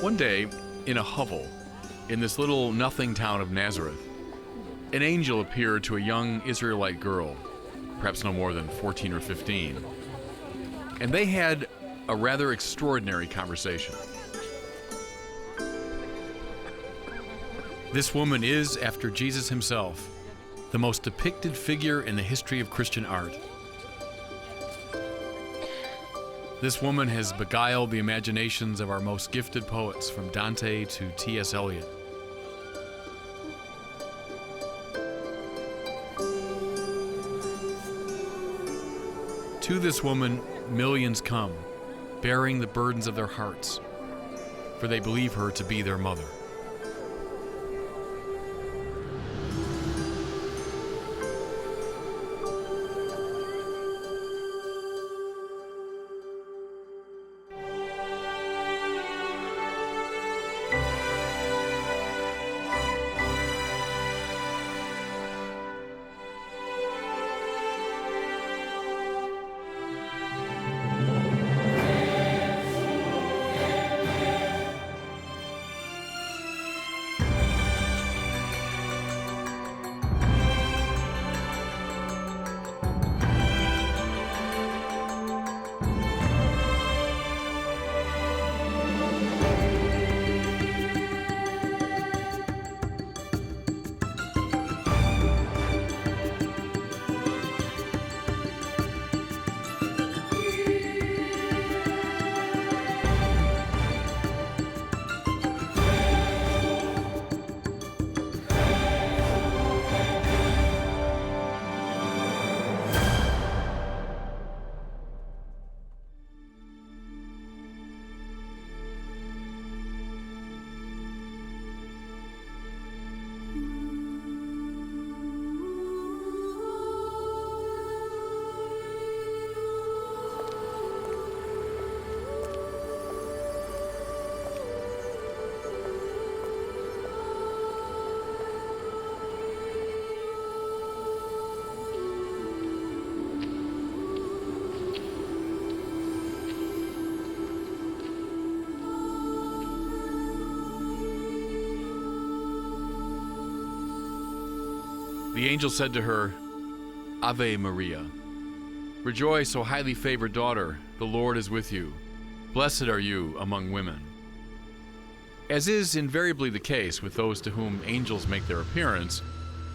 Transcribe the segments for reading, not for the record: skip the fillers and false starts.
One day, in a hovel, in this little nothing town of Nazareth, an angel appeared to a young Israelite girl, perhaps no more than 14 or 15, and they had a rather extraordinary conversation. This woman is, after Jesus himself, the most depicted figure in the history of Christian art. This woman has beguiled the imaginations of our most gifted poets, from Dante to T.S. Eliot. To this woman, millions come, bearing the burdens of their hearts, for they believe her to be their mother. The angel said to her, Ave Maria. Rejoice, O highly favored daughter, the Lord is with you. Blessed are you among women. As is invariably the case with those to whom angels make their appearance,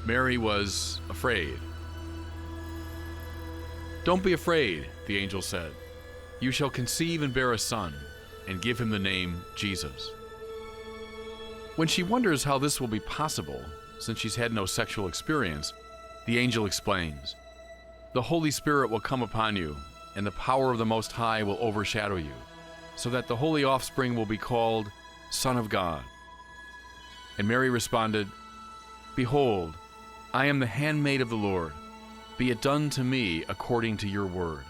Mary was afraid. Don't be afraid, the angel said. You shall conceive and bear a son, and give him the name Jesus. When she wonders how this will be possible, since she's had no sexual experience, the angel explains, the Holy Spirit will come upon you, and the power of the Most High will overshadow you, so that the holy offspring will be called Son of God. And Mary responded, Behold, I am the handmaid of the Lord. Be it done to me according to your word.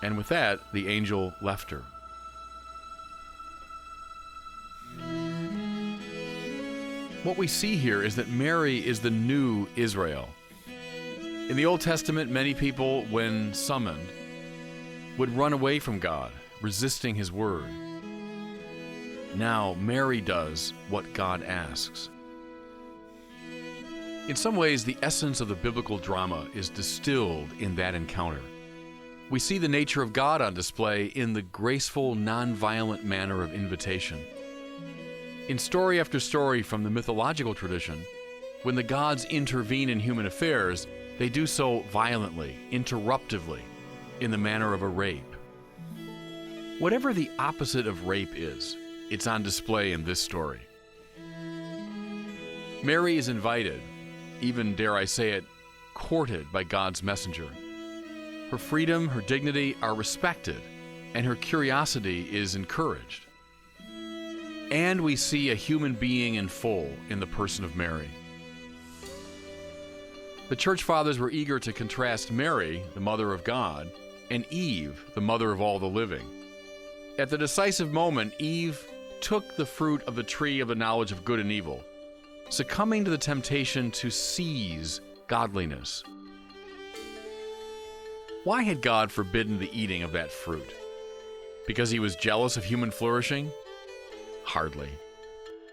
And with that, the angel left her. What we see here is that Mary is the new Israel. In the Old Testament, many people, when summoned, would run away from God, resisting his word. Now, Mary does what God asks. In some ways, the essence of the biblical drama is distilled in that encounter. We see the nature of God on display in the graceful, non-violent manner of invitation. In story after story from the mythological tradition, when the gods intervene in human affairs, they do so violently, interruptively, in the manner of a rape. Whatever the opposite of rape is, it's on display in this story. Mary is invited, even, dare I say it, courted by God's messenger. Her freedom, her dignity are respected, and her curiosity is encouraged. And we see a human being in full in the person of Mary. The Church Fathers were eager to contrast Mary, the mother of God, and Eve, the mother of all the living. At the decisive moment, Eve took the fruit of the tree of the knowledge of good and evil, succumbing to the temptation to seize godliness. Why had God forbidden the eating of that fruit? Because he was jealous of human flourishing? Hardly.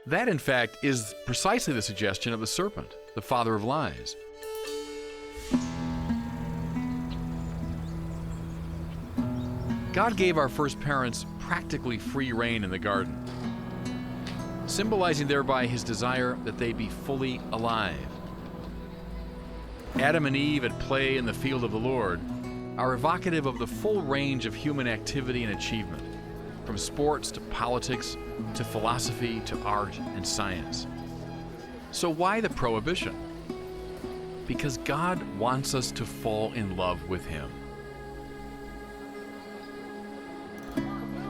That, in fact, is precisely the suggestion of the serpent, the father of lies. God gave our first parents practically free rein in the garden, symbolizing thereby his desire that they be fully alive. Adam and Eve at play in the field of the Lord are evocative of the full range of human activity and achievement, from sports to politics to philosophy to art and science. So why the prohibition? Because God wants us to fall in love with him.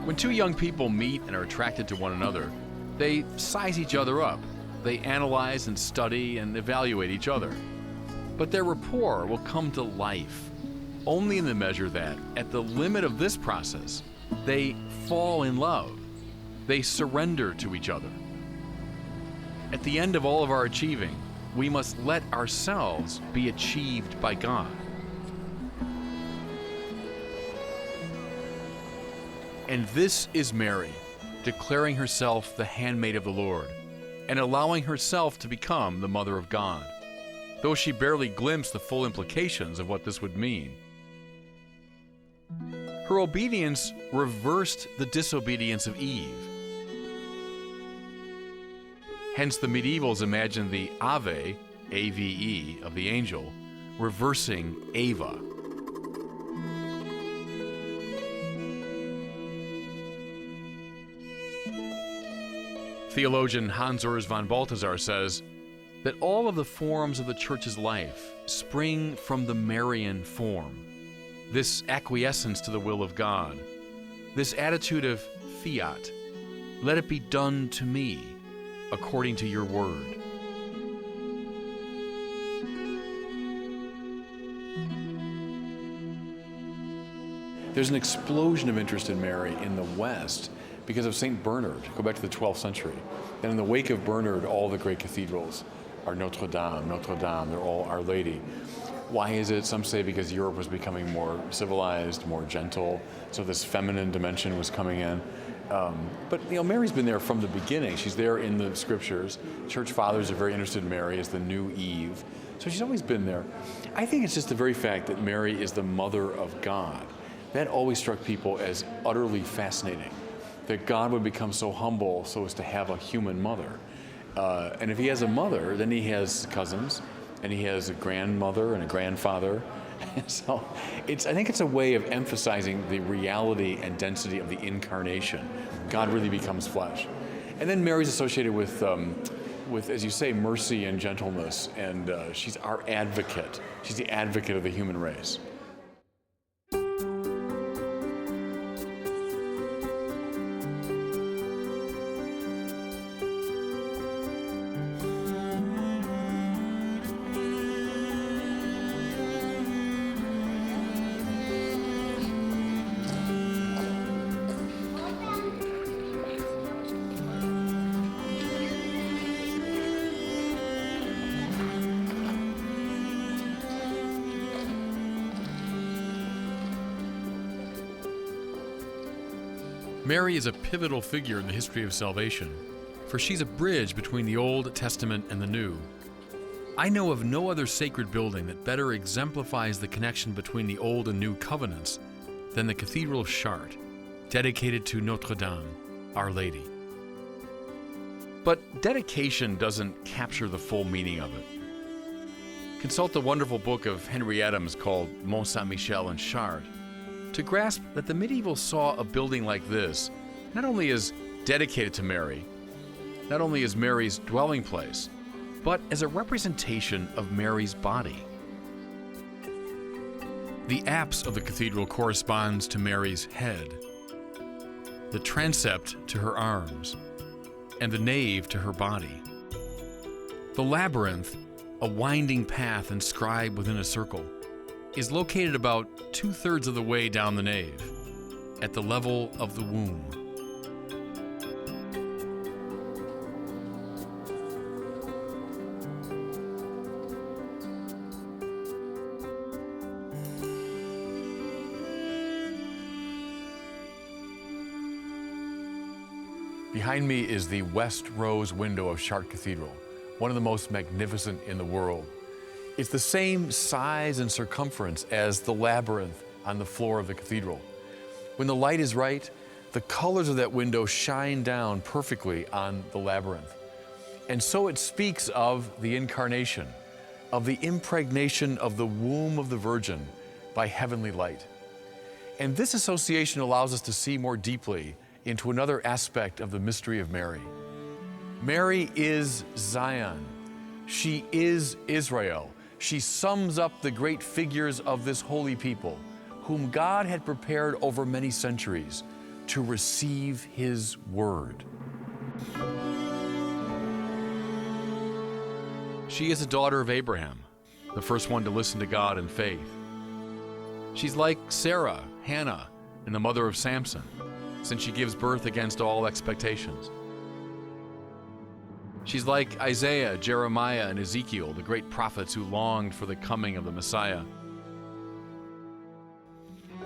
When two young people meet and are attracted to one another, they size each other up. They analyze and study and evaluate each other. But their rapport will come to life only in the measure that, at the limit of this process, they fall in love. They surrender to each other. At the end of all of our achieving, we must let ourselves be achieved by God. And this is Mary, declaring herself the handmaid of the Lord, and allowing herself to become the mother of God, though she barely glimpsed the full implications of what this would mean. Her obedience reversed the disobedience of Eve. Hence the medievals imagined the Ave, A-V-E, of the angel, reversing Eva. Theologian Hans Urs von Balthasar says that all of the forms of the Church's life spring from the Marian form, this acquiescence to the will of God, this attitude of fiat, let it be done to me according to your word. There's an explosion of interest in Mary in the West because of St. Bernard. Go back to the 12th century. And in the wake of Bernard, all the great cathedrals are Notre Dame, they're all Our Lady. Why is it? Some say because Europe was becoming more civilized, more gentle, so this feminine dimension was coming in. But Mary's been there from the beginning. She's there in the scriptures. Church fathers are very interested in Mary as the new Eve. So she's always been there. I think it's just the very fact that Mary is the mother of God. That always struck people as utterly fascinating, that God would become so humble so as to have a human mother. And if he has a mother, then he has cousins, and he has a grandmother and a grandfather. So I think it's a way of emphasizing the reality and density of the incarnation. God really becomes flesh. And then Mary's associated with, as you say, mercy and gentleness, and she's our advocate. She's the advocate of the human race. Mary is a pivotal figure in the history of salvation, for she's a bridge between the Old Testament and the New. I know of no other sacred building that better exemplifies the connection between the Old and New covenants than the Cathedral of Chartres, dedicated to Notre Dame, Our Lady. But dedication doesn't capture the full meaning of it. Consult the wonderful book of Henry Adams called Mont Saint-Michel in Chartres, to grasp that the medievals saw a building like this not only as dedicated to Mary, not only as Mary's dwelling place, but as a representation of Mary's body. The apse of the cathedral corresponds to Mary's head, the transept to her arms, and the nave to her body. The labyrinth, a winding path inscribed within a circle, is located about 2/3 of the way down the nave, at the level of the womb. Behind me is the west rose window of Chartres Cathedral, one of the most magnificent in the world. It's the same size and circumference as the labyrinth on the floor of the cathedral. When the light is right, the colors of that window shine down perfectly on the labyrinth. And so it speaks of the incarnation, of the impregnation of the womb of the Virgin by heavenly light. And this association allows us to see more deeply into another aspect of the mystery of Mary. Mary is Zion. She is Israel. She sums up the great figures of this holy people, whom God had prepared over many centuries to receive His word. She is a daughter of Abraham, the first one to listen to God in faith. She's like Sarah, Hannah, and the mother of Samson, since she gives birth against all expectations. She's like Isaiah, Jeremiah, and Ezekiel, the great prophets who longed for the coming of the Messiah.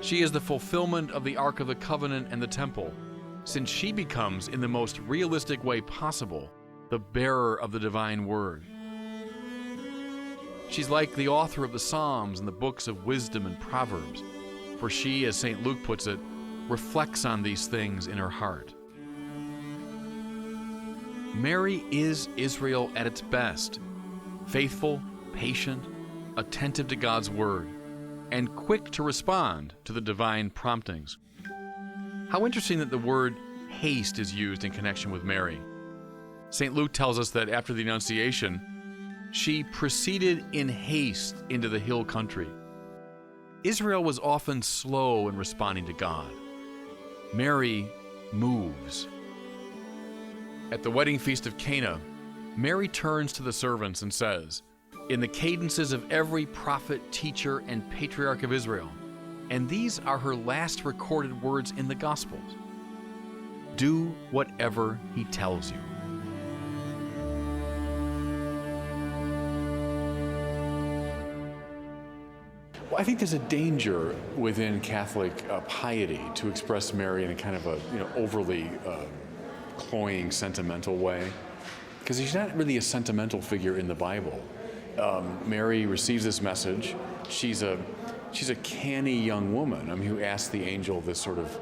She is the fulfillment of the Ark of the Covenant and the Temple, since she becomes, in the most realistic way possible, the bearer of the divine word. She's like the author of the Psalms and the books of wisdom and Proverbs, for she, as St. Luke puts it, reflects on these things in her heart. Mary is Israel at its best, faithful, patient, attentive to God's word, and quick to respond to the divine promptings. How interesting that the word haste is used in connection with Mary. St. Luke tells us that after the Annunciation, she proceeded in haste into the hill country. Israel was often slow in responding to God. Mary moves. At the wedding feast of Cana, Mary turns to the servants and says, in the cadences of every prophet, teacher, and patriarch of Israel, and these are her last recorded words in the Gospels, do whatever he tells you. Well, I think there's a danger within Catholic piety to express Mary in a kind of a overly cloying, sentimental way, because she's not really a sentimental figure in the Bible. Mary receives this message. She's a canny young woman, who asks the angel this sort of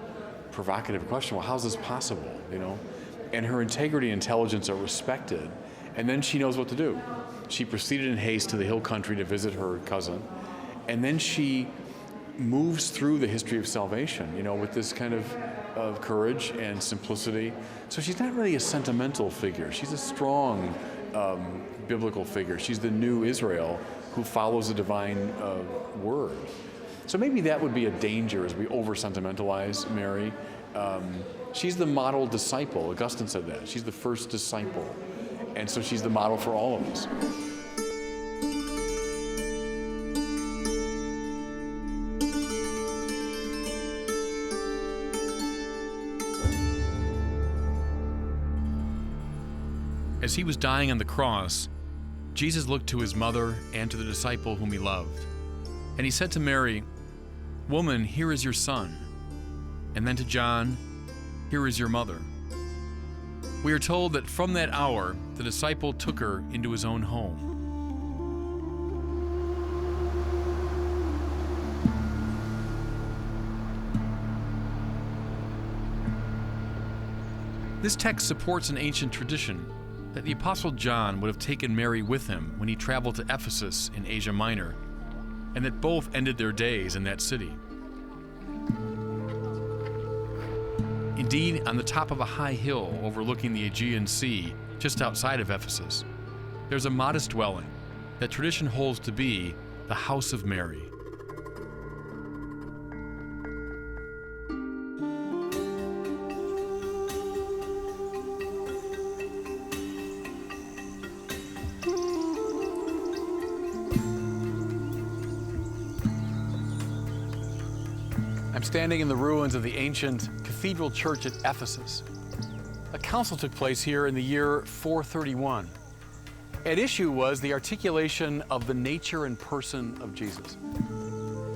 provocative question. Well, how's this possible? And her integrity and intelligence are respected. And then she knows what to do. She proceeded in haste to the hill country to visit her cousin. And then she moves through the history of salvation, with this kind of courage and simplicity. So she's not really a sentimental figure. She's a strong biblical figure. She's the new Israel who follows the divine word. So maybe that would be a danger as we over-sentimentalize Mary. She's the model disciple. Augustine said that. She's the first disciple. And so she's the model for all of us. As he was dying on the cross, Jesus looked to his mother and to the disciple whom he loved. And he said to Mary, "Woman, here is your son." And then to John, "Here is your mother." We are told that from that hour, the disciple took her into his own home. This text supports an ancient tradition that the Apostle John would have taken Mary with him when he traveled to Ephesus in Asia Minor, and that both ended their days in that city. Indeed, on the top of a high hill overlooking the Aegean Sea, just outside of Ephesus, there's a modest dwelling that tradition holds to be the House of Mary. I'm standing in the ruins of the ancient cathedral church at Ephesus. A council took place here in the year 431. At issue was the articulation of the nature and person of Jesus.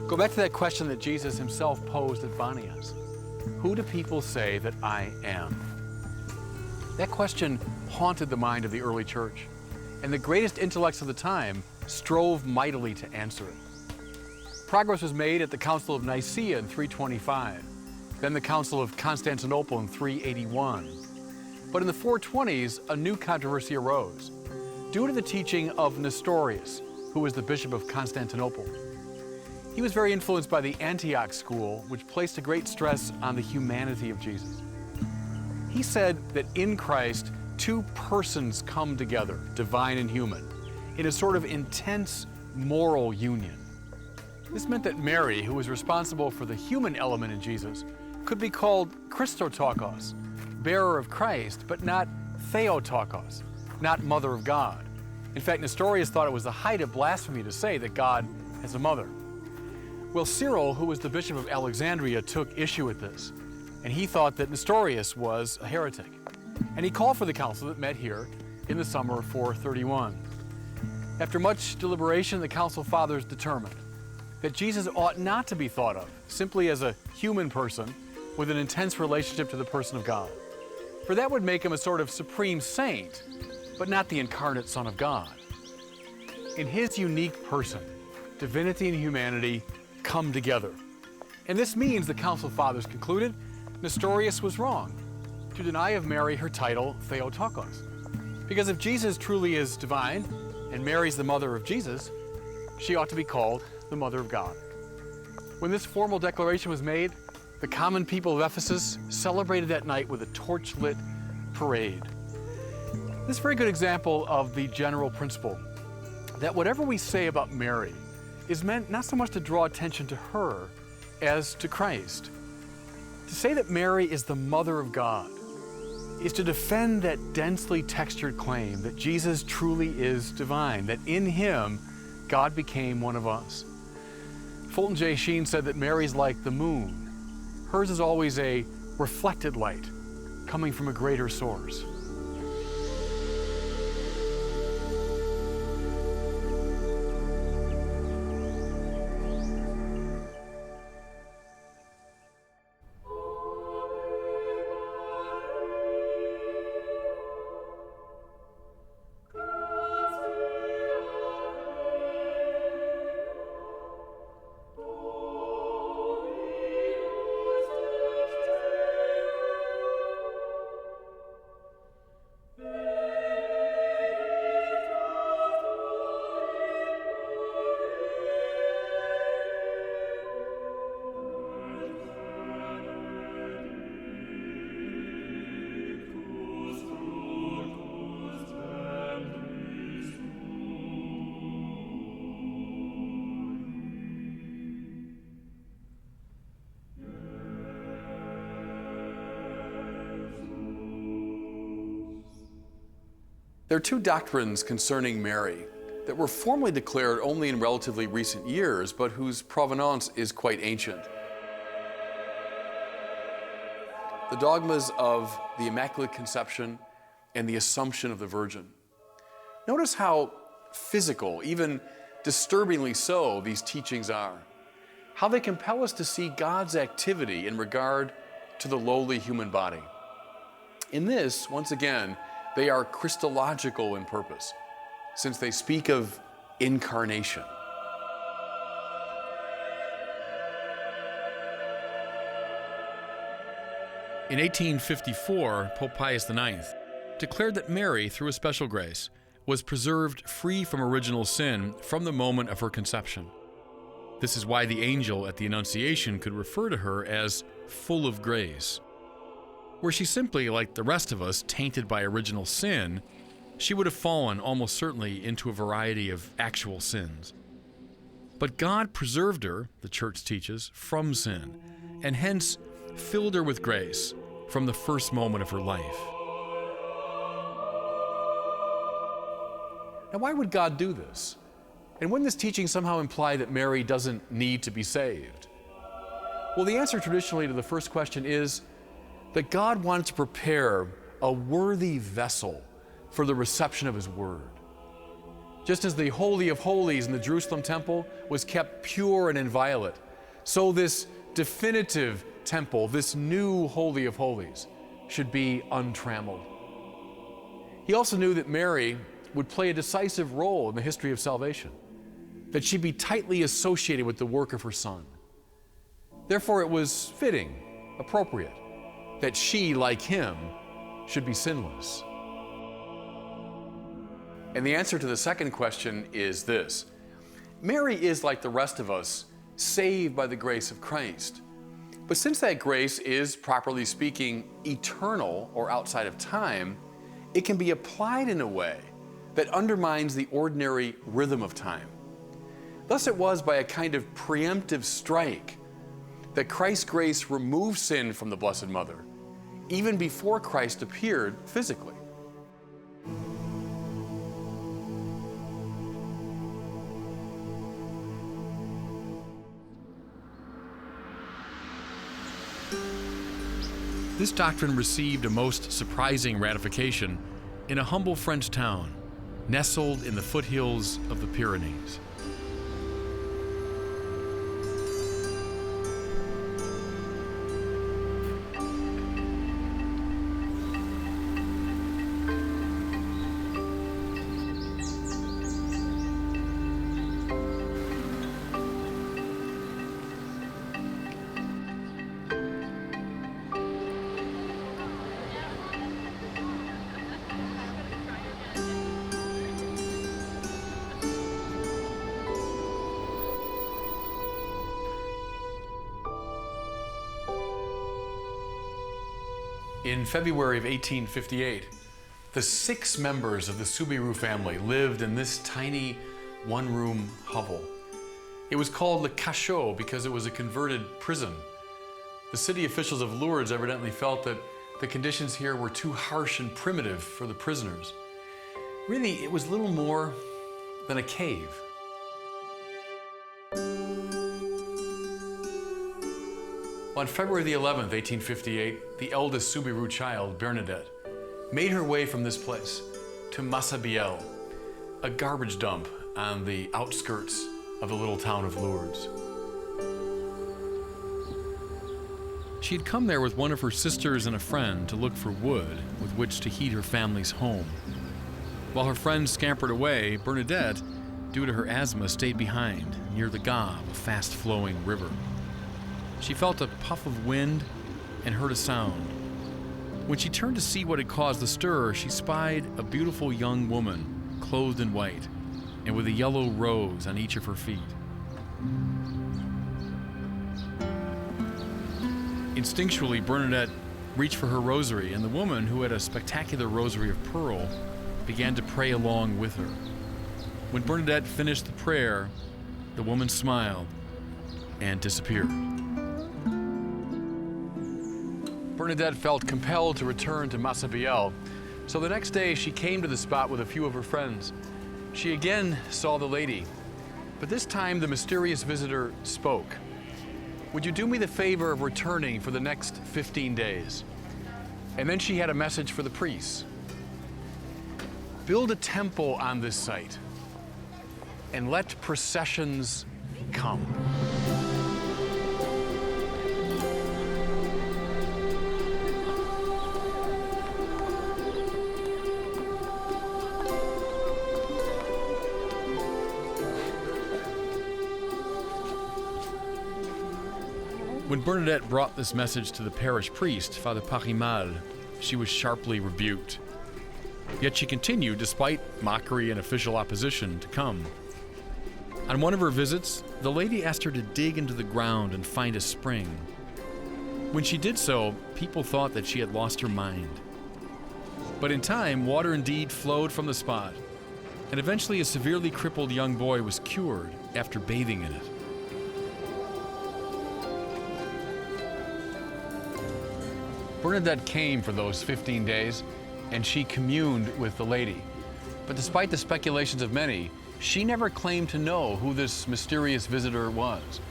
Go back to that question that Jesus himself posed at Banias. Who do people say that I am? That question haunted the mind of the early church, and the greatest intellects of the time strove mightily to answer it. Progress was made at the Council of Nicaea in 325, then the Council of Constantinople in 381. But in the 420s, a new controversy arose, due to the teaching of Nestorius, who was the Bishop of Constantinople. He was very influenced by the Antioch school, which placed a great stress on the humanity of Jesus. He said that in Christ, two persons come together, divine and human, in a sort of intense moral union. This meant that Mary, who was responsible for the human element in Jesus, could be called Christotokos, bearer of Christ, but not Theotokos, not mother of God. In fact, Nestorius thought it was the height of blasphemy to say that God has a mother. Well, Cyril, who was the Bishop of Alexandria, took issue with this, and he thought that Nestorius was a heretic. And he called for the council that met here in the summer of 431. After much deliberation, the council fathers determined that Jesus ought not to be thought of simply as a human person with an intense relationship to the person of God. For that would make him a sort of supreme saint, but not the incarnate Son of God. In his unique person, divinity and humanity come together. And this means, the council fathers concluded, Nestorius was wrong to deny of Mary her title Theotokos. Because if Jesus truly is divine and Mary's the mother of Jesus, she ought to be called the Mother of God. When this formal declaration was made, the common people of Ephesus celebrated that night with a torch-lit parade. This is a very good example of the general principle that whatever we say about Mary is meant not so much to draw attention to her as to Christ. To say that Mary is the Mother of God is to defend that densely textured claim that Jesus truly is divine, that in him God became one of us. Fulton J. Sheen said that Mary's like the moon. Hers is always a reflected light coming from a greater source. There are two doctrines concerning Mary that were formally declared only in relatively recent years, but whose provenance is quite ancient. The dogmas of the Immaculate Conception and the Assumption of the Virgin. Notice how physical, even disturbingly so, these teachings are. How they compel us to see God's activity in regard to the lowly human body. In this, once again, they are Christological in purpose, since they speak of incarnation. In 1854, Pope Pius IX declared that Mary, through a special grace, was preserved free from original sin from the moment of her conception. This is why the angel at the Annunciation could refer to her as full of grace. Were she simply, like the rest of us, tainted by original sin, she would have fallen almost certainly into a variety of actual sins. But God preserved her, the Church teaches, from sin, and hence filled her with grace from the first moment of her life. Now, why would God do this? And wouldn't this teaching somehow imply that Mary doesn't need to be saved? Well, the answer traditionally to the first question is that God wanted to prepare a worthy vessel for the reception of His Word. Just as the Holy of Holies in the Jerusalem temple was kept pure and inviolate, so this definitive temple, this new Holy of Holies, should be untrammeled. He also knew that Mary would play a decisive role in the history of salvation, that she'd be tightly associated with the work of her Son. Therefore, it was fitting, appropriate, that she, like him, should be sinless. And the answer to the second question is this: Mary is, like the rest of us, saved by the grace of Christ. But since that grace is, properly speaking, eternal or outside of time, it can be applied in a way that undermines the ordinary rhythm of time. Thus it was by a kind of preemptive strike that Christ's grace removed sin from the Blessed Mother, even before Christ appeared physically. This doctrine received a most surprising ratification in a humble French town, nestled in the foothills of the Pyrenees. In February of 1858, the 6 members of the Soubirous family lived in this tiny one-room hovel. It was called Le Cachot because it was a converted prison. The city officials of Lourdes evidently felt that the conditions here were too harsh and primitive for the prisoners. Really, it was little more than a cave. On February the 11th, 1858, the eldest Soubirous child, Bernadette, made her way from this place to Massabielle, a garbage dump on the outskirts of the little town of Lourdes. She had come there with one of her sisters and a friend to look for wood with which to heat her family's home. While her friends scampered away, Bernadette, due to her asthma, stayed behind near the Gave, a fast-flowing river. She felt a puff of wind and heard a sound. When she turned to see what had caused the stir, she spied a beautiful young woman clothed in white and with a yellow rose on each of her feet. Instinctually, Bernadette reached for her rosary, and the woman, who had a spectacular rosary of pearl, began to pray along with her. When Bernadette finished the prayer, the woman smiled and disappeared. Bernadette felt compelled to return to Massabielle, so the next day she came to the spot with a few of her friends. She again saw the lady, but this time the mysterious visitor spoke. "Would you do me the favor of returning for the next 15 days? And then she had a message for the priests. "Build a temple on this site and let processions come." When Bernadette brought this message to the parish priest, Father Parimal, she was sharply rebuked. Yet she continued, despite mockery and official opposition, to come. On one of her visits, the lady asked her to dig into the ground and find a spring. When she did so, people thought that she had lost her mind. But in time, water indeed flowed from the spot, and eventually a severely crippled young boy was cured after bathing in it. Bernadette came for those 15 days, and she communed with the lady. But despite the speculations of many, she never claimed to know who this mysterious visitor was.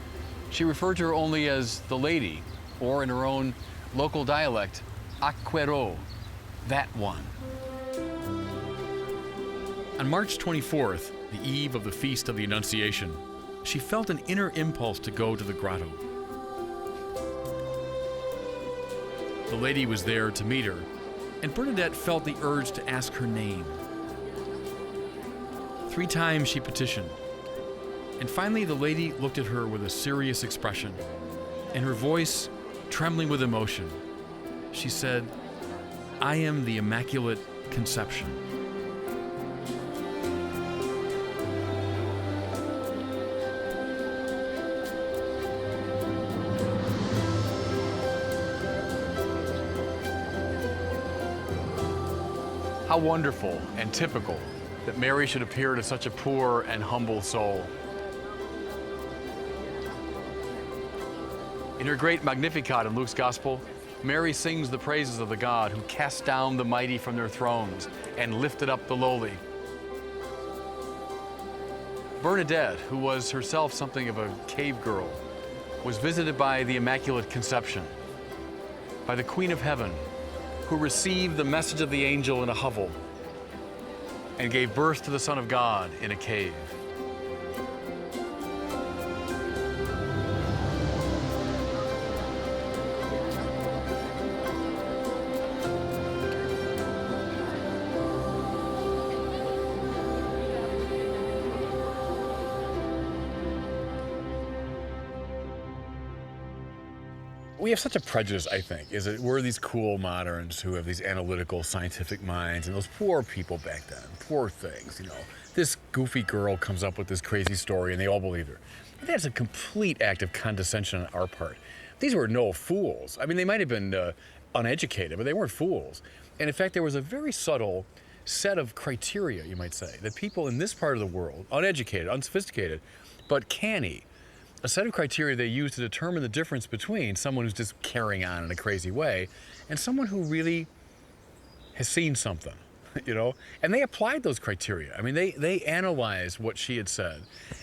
She referred to her only as the lady, or in her own local dialect, Aquero, that one. On March 24th, the eve of the Feast of the Annunciation, she felt an inner impulse to go to the grotto. The lady was there to meet her, and Bernadette felt the urge to ask her name. 3 times she petitioned, and finally the lady looked at her with a serious expression, and her voice trembling with emotion. She said, "I am the Immaculate Conception." How wonderful and typical that Mary should appear to such a poor and humble soul. In her great Magnificat in Luke's Gospel, Mary sings the praises of the God who cast down the mighty from their thrones and lifted up the lowly. Bernadette, who was herself something of a cave girl, was visited by the Immaculate Conception, by the Queen of Heaven, who received the message of the angel in a hovel and gave birth to the Son of God in a cave. We have such a prejudice, I think, is that we're these cool moderns who have these analytical, scientific minds, and those poor people back then, poor things, you know. This goofy girl comes up with this crazy story, and they all believe her. But that's a complete act of condescension on our part. These were no fools. I mean, they might have been uneducated, but they weren't fools. And in fact, there was a very subtle set of criteria, you might say, that people in this part of the world, uneducated, unsophisticated, but canny, a set of criteria they use to determine the difference between someone who's just carrying on in a crazy way and someone who really has seen something, you know? And they applied those criteria. I mean, they analyzed what she had said.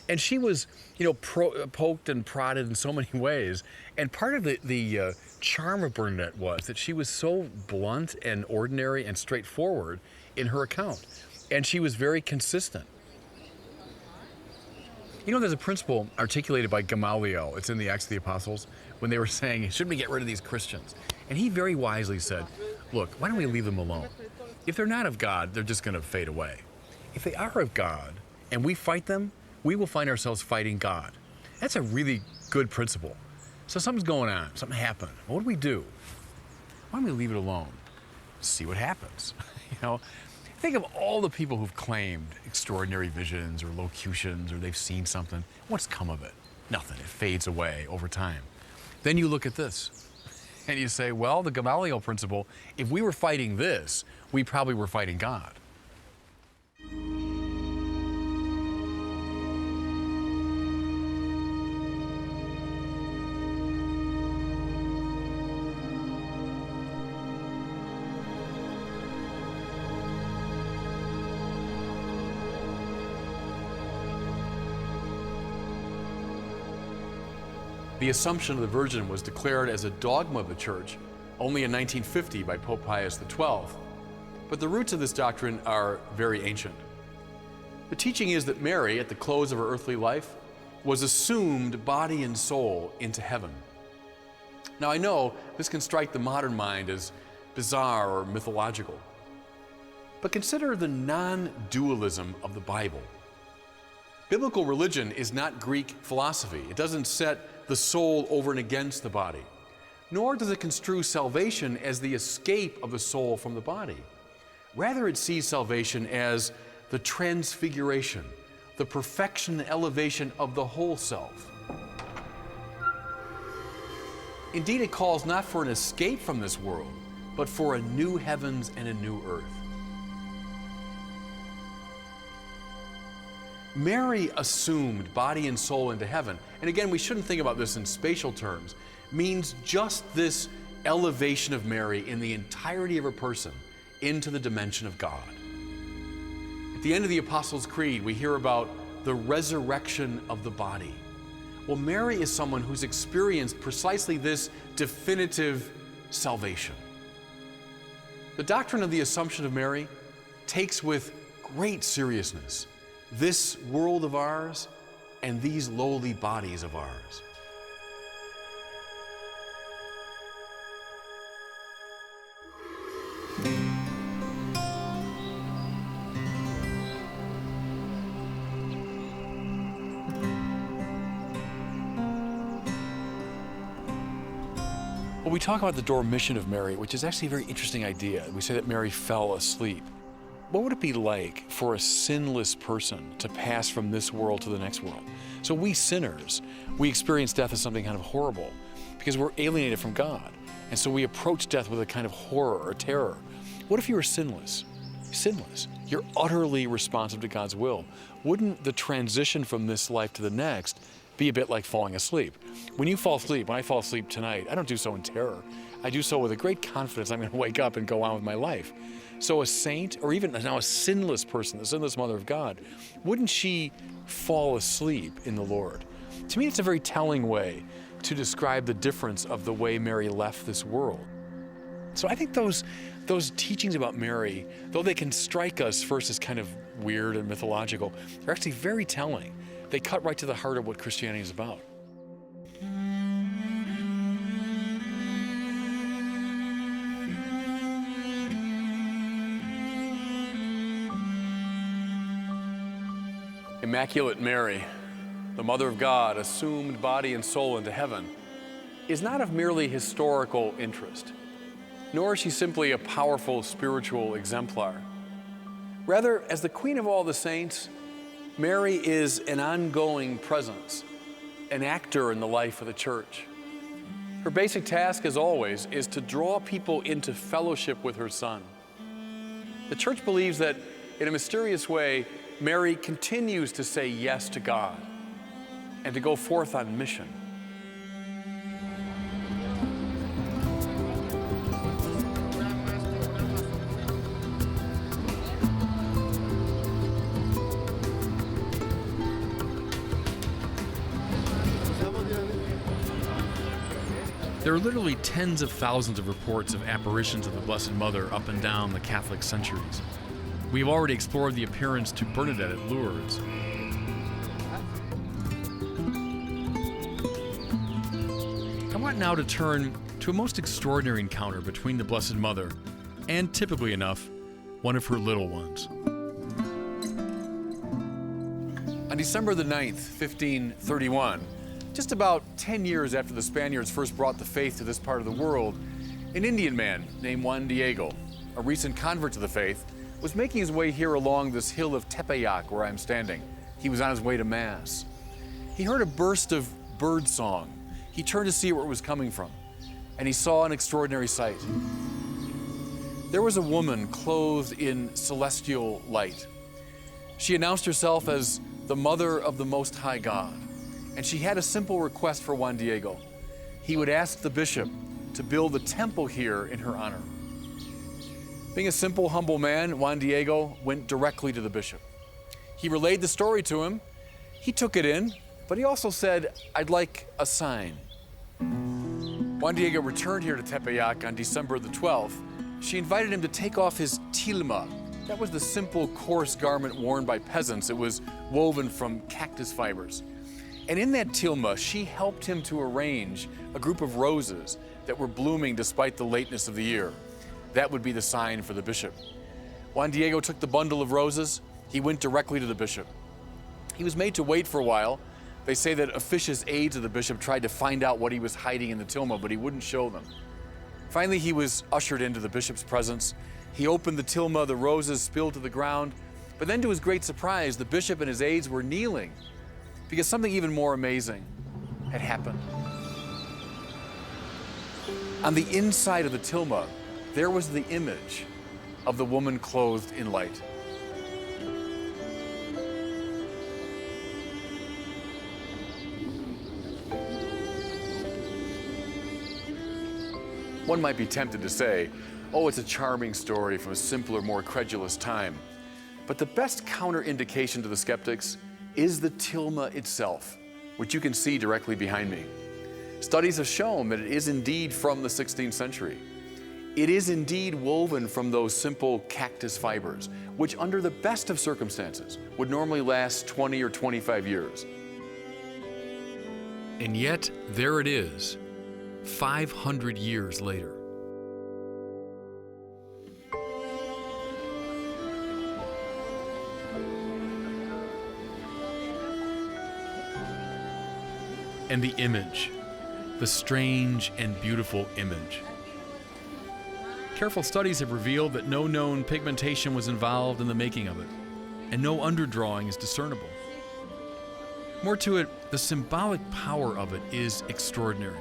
And she was, you know, poked and prodded in so many ways. And part of the charm of Bernadette was that she was so blunt and ordinary and straightforward in her account. And she was very consistent. You know, there's a principle articulated by Gamaliel, it's in the Acts of the Apostles, when they were saying, shouldn't we get rid of these Christians? And he very wisely said, look, why don't we leave them alone? If they're not of God, they're just going to fade away. If they are of God and we fight them, we will find ourselves fighting God. That's a really good principle. So something's going on, something happened. What do we do? Why don't we leave it alone? See what happens, you know? Think of all the people who've claimed extraordinary visions or locutions or they've seen something. What's come of it? Nothing. It fades away over time. Then you look at this and you say, well, the Gamaliel principle, if we were fighting this, we probably were fighting God. The Assumption of the Virgin was declared as a dogma of the Church only in 1950 by Pope Pius XII, but the roots of this doctrine are very ancient. The teaching is that Mary, at the close of her earthly life, was assumed body and soul into heaven. Now I know this can strike the modern mind as bizarre or mythological, but consider the non-dualism of the Bible. Biblical religion is not Greek philosophy. It doesn't set the soul over and against the body, nor does it construe salvation as the escape of the soul from the body. Rather, it sees salvation as the transfiguration, the perfection and elevation of the whole self. Indeed, it calls not for an escape from this world, but for a new heavens and a new earth. Mary assumed body and soul into heaven. And again, we shouldn't think about this in spatial terms. Means just this elevation of Mary in the entirety of her person into the dimension of God. At the end of the Apostles' Creed, we hear about the resurrection of the body. Well, Mary is someone who's experienced precisely this definitive salvation. The doctrine of the Assumption of Mary takes with great seriousness this world of ours and these lowly bodies of ours. Well, we talk about the dormition of Mary, which is actually a very interesting idea. We say that Mary fell asleep. What would it be like for a sinless person to pass from this world to the next world? So we sinners, we experience death as something kind of horrible because we're alienated from God. And so we approach death with a kind of horror or terror. What if you were sinless? Sinless. You're utterly responsive to God's will. Wouldn't the transition from this life to the next be a bit like falling asleep? When you fall asleep, when I fall asleep tonight, I don't do so in terror. I do so with a great confidence I'm going to wake up and go on with my life. So a saint, or even now a sinless person, the sinless mother of God, wouldn't she fall asleep in the Lord? To me, it's a very telling way to describe the difference of the way Mary left this world. So I think those teachings about Mary, though they can strike us first as kind of weird and mythological, are actually very telling. They cut right to the heart of what Christianity is about. Immaculate Mary, the Mother of God, assumed body and soul into heaven, is not of merely historical interest, nor is she simply a powerful spiritual exemplar. Rather, as the Queen of all the saints, Mary is an ongoing presence, an actor in the life of the Church. Her basic task, as always, is to draw people into fellowship with her Son. The Church believes that, in a mysterious way, Mary continues to say yes to God and to go forth on mission. There are literally tens of thousands of reports of apparitions of the Blessed Mother up and down the Catholic centuries. We have already explored the appearance to Bernadette at Lourdes. I want now to turn to a most extraordinary encounter between the Blessed Mother and, typically enough, one of her little ones. On December the 9th, 1531, just about 10 years after the Spaniards first brought the faith to this part of the world, an Indian man named Juan Diego, a recent convert to the faith, was making his way here along this hill of Tepeyac where I'm standing. He was on his way to Mass. He heard a burst of bird song. He turned to see where it was coming from, and he saw an extraordinary sight. There was a woman clothed in celestial light. She announced herself as the Mother of the Most High God, and she had a simple request for Juan Diego. He would ask the bishop to build a temple here in her honor. Being a simple, humble man, Juan Diego went directly to the bishop. He relayed the story to him. He took it in, but he also said, "I'd like a sign." Juan Diego returned here to Tepeyac on December the 12th. She invited him to take off his tilma. That was the simple, coarse garment worn by peasants. It was woven from cactus fibers. And in that tilma, she helped him to arrange a group of roses that were blooming despite the lateness of the year. That would be the sign for the bishop. Juan Diego took the bundle of roses. He went directly to the bishop. He was made to wait for a while. They say that officious aides of the bishop tried to find out what he was hiding in the tilma, but he wouldn't show them. Finally, he was ushered into the bishop's presence. He opened the tilma, the roses spilled to the ground. But then to his great surprise, the bishop and his aides were kneeling because something even more amazing had happened. On the inside of the tilma, there was the image of the woman clothed in light. One might be tempted to say, oh, it's a charming story from a simpler, more credulous time. But the best counter-indication to the skeptics is the tilma itself, which you can see directly behind me. Studies have shown that it is indeed from the 16th century. It is indeed woven from those simple cactus fibers, which under the best of circumstances would normally last 20 or 25 years. And yet, there it is, 500 years later. And the image, the strange and beautiful image. Careful studies have revealed that no known pigmentation was involved in the making of it, and no underdrawing is discernible. More to it, the symbolic power of it is extraordinary.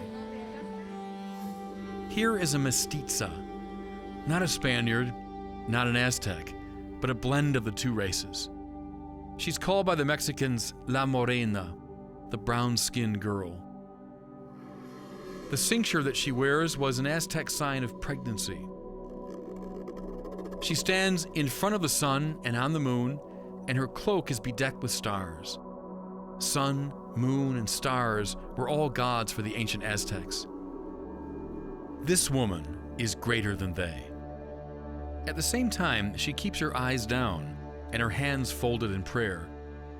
Here is a mestiza, not a Spaniard, not an Aztec, but a blend of the two races. She's called by the Mexicans La Morena, the brown-skinned girl. The cincture that she wears was an Aztec sign of pregnancy. She stands in front of the sun and on the moon, and her cloak is bedecked with stars. Sun, moon, and stars were all gods for the ancient Aztecs. This woman is greater than they. At the same time, she keeps her eyes down and her hands folded in prayer,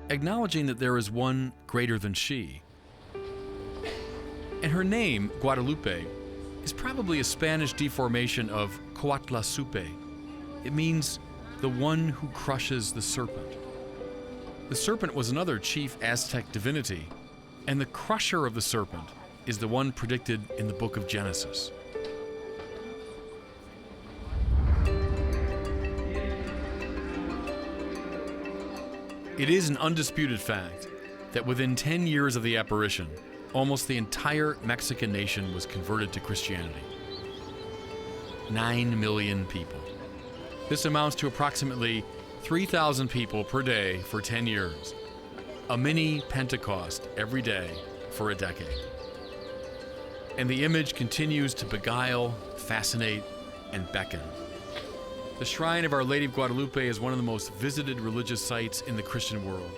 acknowledging that there is one greater than she. And her name, Guadalupe, is probably a Spanish deformation of Coatlasupe. It means the one who crushes the serpent. The serpent was another chief Aztec divinity, and the crusher of the serpent is the one predicted in the book of Genesis. It is an undisputed fact that within 10 years of the apparition, almost the entire Mexican nation was converted to Christianity. 9 million people. This amounts to approximately 3,000 people per day for 10 years. A mini Pentecost every day for a decade. And the image continues to beguile, fascinate, and beckon. The shrine of Our Lady of Guadalupe is one of the most visited religious sites in the Christian world.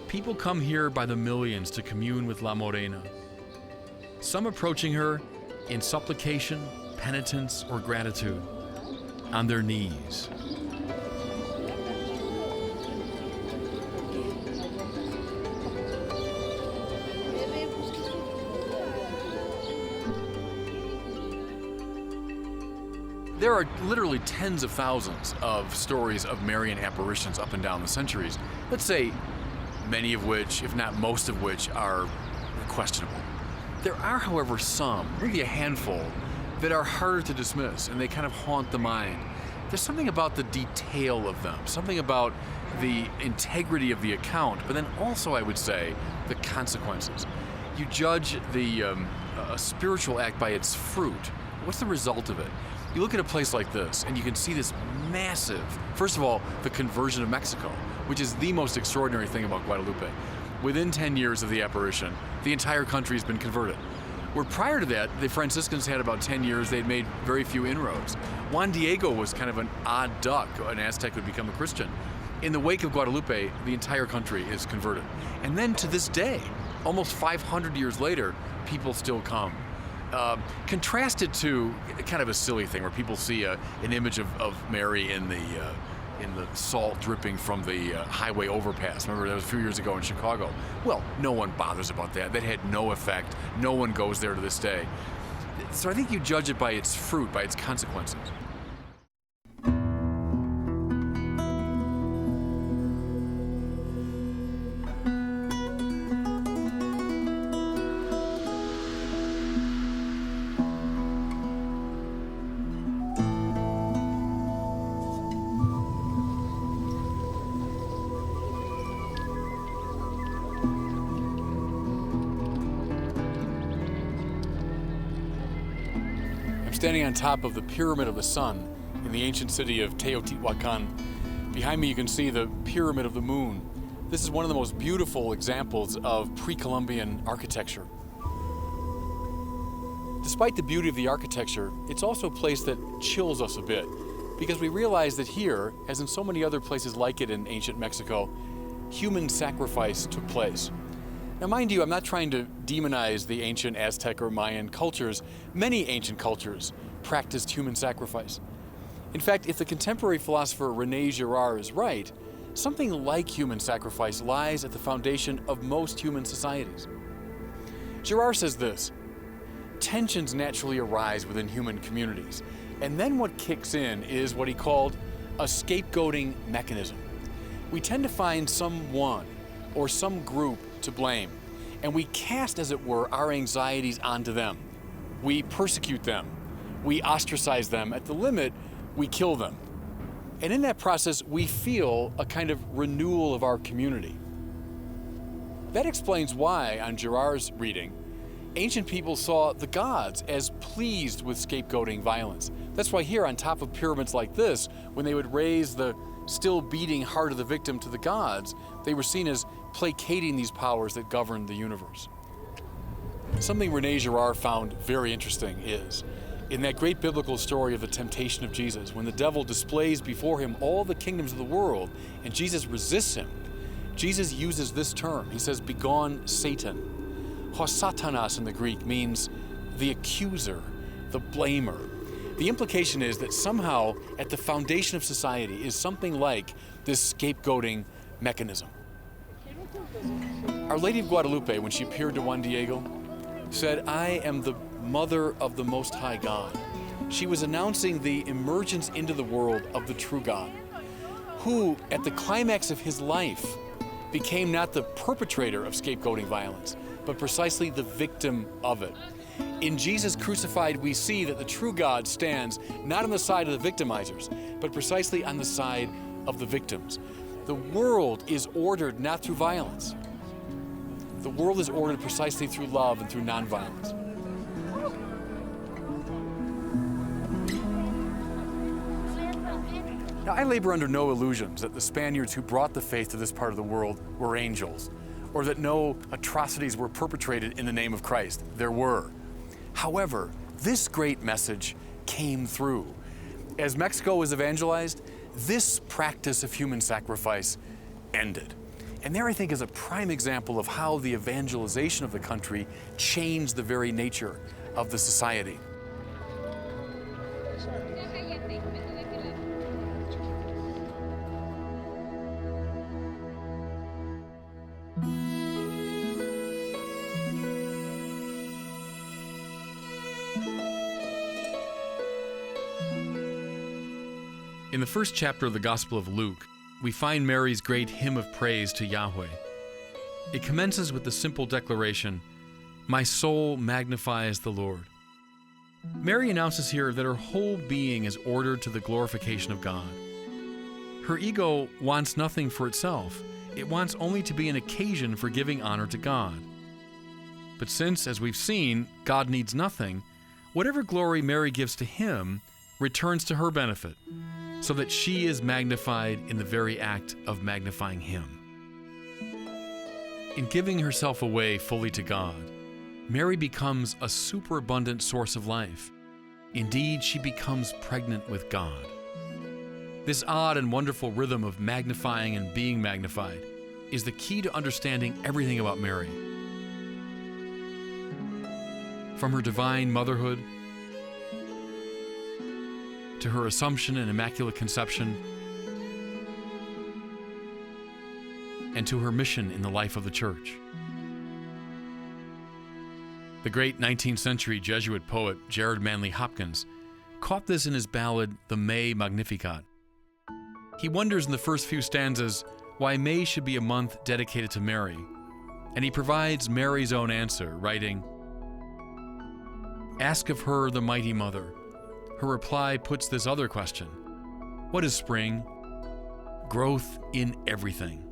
People come here by the millions to commune with La Morena, some approaching her in supplication, penitence, or gratitude, on their knees. There are literally tens of thousands of stories of Marian apparitions up and down the centuries. Let's say many of which, if not most of which, are questionable. There are, however, some, maybe a handful, that are harder to dismiss, and they kind of haunt the mind. There's something about the detail of them, something about the integrity of the account, but then also, I would say, the consequences. You judge the spiritual act by its fruit. What's the result of it? You look at a place like this, and you can see this massive, first of all, the conversion of Mexico, which is the most extraordinary thing about Guadalupe. Within 10 years of the apparition, the entire country has been converted. Where prior to that, the Franciscans had about 10 years, they'd made very few inroads. Juan Diego was kind of an odd duck. An Aztec would become a Christian. In the wake of Guadalupe, the entire country is converted. And then to this day, almost 500 years later, people still come. Contrasted to kind of a silly thing where people see an image of Mary in the salt dripping from the highway overpass. Remember that was a few years ago in Chicago. Well, no one bothers about that. That had no effect. No one goes there to this day. So I think you judge it by its fruit, by its consequences. Standing on top of the Pyramid of the Sun in the ancient city of Teotihuacan. Behind me you can see the Pyramid of the Moon. This is one of the most beautiful examples of pre-Columbian architecture. Despite the beauty of the architecture, it's also a place that chills us a bit, because we realize that here, as in so many other places like it in ancient Mexico, human sacrifice took place. Now, mind you, I'm not trying to demonize the ancient Aztec or Mayan cultures. Many ancient cultures practiced human sacrifice. In fact, if the contemporary philosopher René Girard is right, something like human sacrifice lies at the foundation of most human societies. Girard says this: tensions naturally arise within human communities, and then what kicks in is what he called a scapegoating mechanism. We tend to find someone or some group to blame. and we cast, as it were, our anxieties onto them. We persecute them. We ostracize them. At the limit, we kill them. And in that process, we feel a kind of renewal of our community. That explains why, on Girard's reading, ancient people saw the gods as pleased with scapegoating violence. That's why here on top of pyramids like this, when they would raise the still beating heart of the victim to the gods, they were seen as placating these powers that governed the universe. Something René Girard found very interesting is, in that great biblical story of the temptation of Jesus, when the devil displays before him all the kingdoms of the world and Jesus resists him, Jesus uses this term. He says, "Begone, Satan." Hosatanas in the Greek means the accuser, the blamer. The implication is that somehow at the foundation of society is something like this scapegoating mechanism. Our Lady of Guadalupe, when she appeared to Juan Diego, said, "I am the Mother of the Most High God." She was announcing the emergence into the world of the true God, who, at the climax of his life, became not the perpetrator of scapegoating violence, but precisely the victim of it. In Jesus crucified, we see that the true God stands not on the side of the victimizers, but precisely on the side of the victims. The world is ordered not through violence. The world is ordered precisely through love and through nonviolence. Now, I labor under no illusions that the Spaniards who brought the faith to this part of the world were angels, or that no atrocities were perpetrated in the name of Christ. There were. However, this great message came through. As Mexico was evangelized, this practice of human sacrifice ended. And there, I think, is a prime example of how the evangelization of the country changed the very nature of the society. In the first chapter of the Gospel of Luke, we find Mary's great hymn of praise to Yahweh. It commences with the simple declaration, "My soul magnifies the Lord." Mary announces here that her whole being is ordered to the glorification of God. Her ego wants nothing for itself. It wants only to be an occasion for giving honor to God. But since, as we've seen, God needs nothing, whatever glory Mary gives to Him returns to her benefit, so that she is magnified in the very act of magnifying Him. In giving herself away fully to God, Mary becomes a superabundant source of life. Indeed, she becomes pregnant with God. This odd and wonderful rhythm of magnifying and being magnified is the key to understanding everything about Mary. From her divine motherhood, to her Assumption and Immaculate Conception, and to her mission in the life of the Church. The great 19th century Jesuit poet Gerard Manley Hopkins caught this in his ballad, The May Magnificat. He wonders in the first few stanzas why May should be a month dedicated to Mary, and he provides Mary's own answer, writing, "Ask of her, the mighty mother." Her reply puts this other question: what is spring? Growth in everything.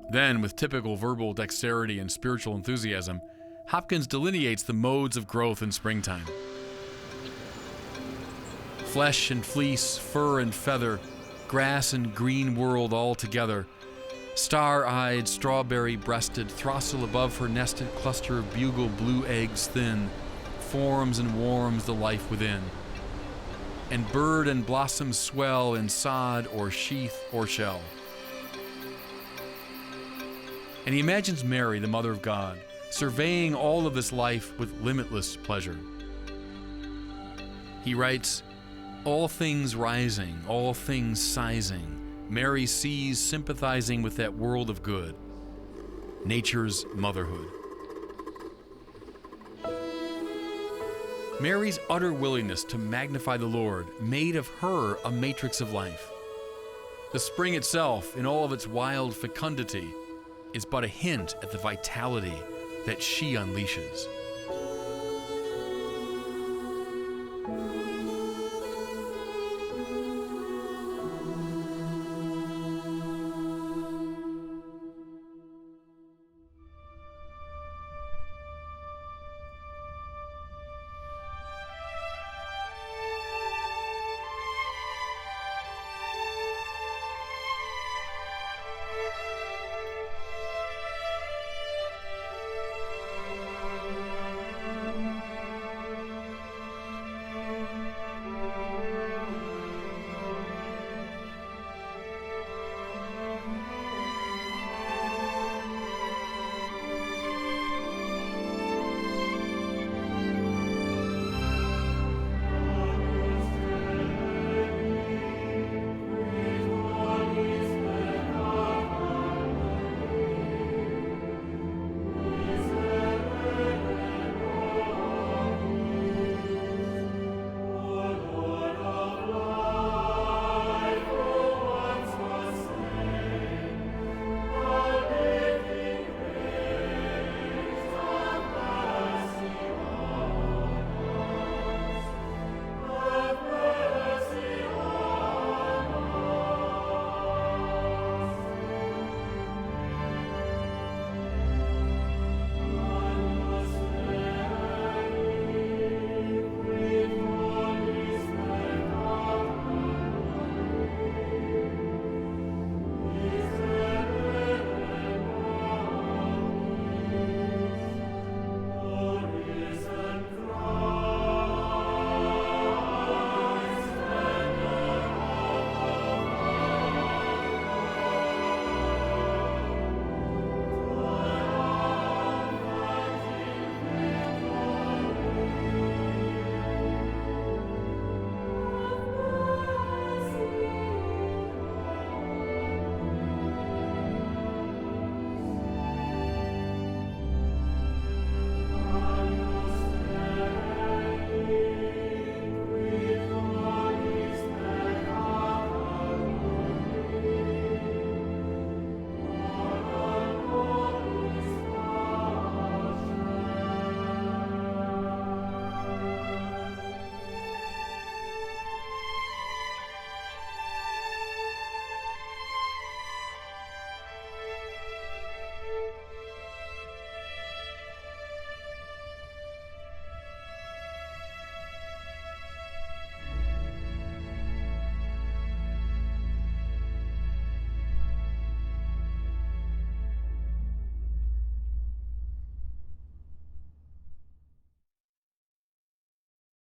Then, with typical verbal dexterity and spiritual enthusiasm, Hopkins delineates the modes of growth in springtime. Flesh and fleece, fur and feather, grass and green world all together, star-eyed, strawberry-breasted, throstle above her nested cluster of bugle blue eggs thin, forms and warms the life within. And bird and blossom swell in sod or sheath or shell. And he imagines Mary, the Mother of God, surveying all of this life with limitless pleasure. He writes, "All things rising, all things sizing, Mary sees, sympathizing with that world of good, nature's motherhood." Mary's utter willingness to magnify the Lord made of her a matrix of life. The spring itself, in all of its wild fecundity, is but a hint at the vitality that she unleashes.